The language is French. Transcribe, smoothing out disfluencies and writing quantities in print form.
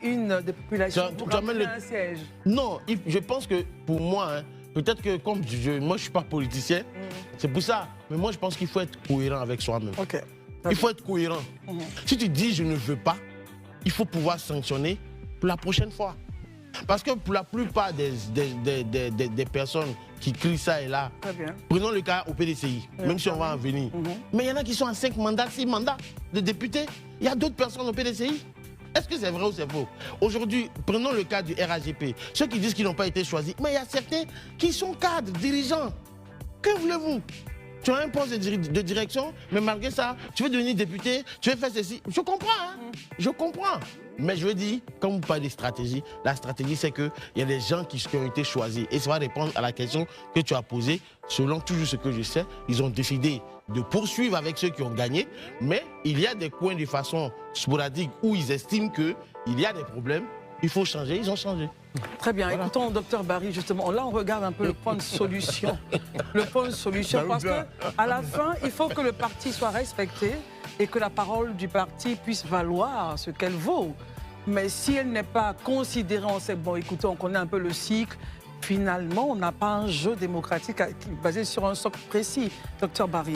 une des populations pour ramener un siège. Non, je pense que pour moi, hein, peut-être que comme moi je ne suis pas politicien, c'est pour ça. Mais moi je pense qu'il faut être cohérent avec soi-même. Okay. Il faut être cohérent. Si tu dis je ne veux pas, il faut pouvoir sanctionner pour la prochaine fois. Parce que pour la plupart des personnes qui crient ça et là, prenons le cas au PDCI, même si on va en venir. Mais il y en a qui sont à 5 mandats, 6 mandats de députés. Il y a d'autres personnes au PDCI. Est-ce que c'est vrai ou c'est faux? Aujourd'hui, prenons le cas du RAGP. Ceux qui disent qu'ils n'ont pas été choisis, mais il y a certains qui sont cadres, dirigeants. Que voulez-vous? Tu as un poste de direction, mais malgré ça, tu veux devenir député, tu veux faire ceci. Je comprends, hein? Je comprends. Mais je veux dire, quand vous parlez de stratégie, la stratégie, c'est qu'il y a des gens qui ont été choisis. Et ça va répondre à la question que tu as posée. Selon toujours ce que je sais, ils ont décidé de poursuivre avec ceux qui ont gagné. Mais il y a des coins de façon sporadique où ils estiment qu'il y a des problèmes. Il faut changer, ils ont changé. Très bien. Voilà. Écoutons, docteur Barry, justement, là, on regarde un peu le point de solution. Le point de solution, parce qu'à la fin, il faut que le parti soit respecté et que la parole du parti puisse valoir ce qu'elle vaut. Mais si elle n'est pas considérée, on sait, bon, écoutez, on connaît un peu le cycle, finalement, on n'a pas un jeu démocratique basé sur un socle précis. Docteur Barry.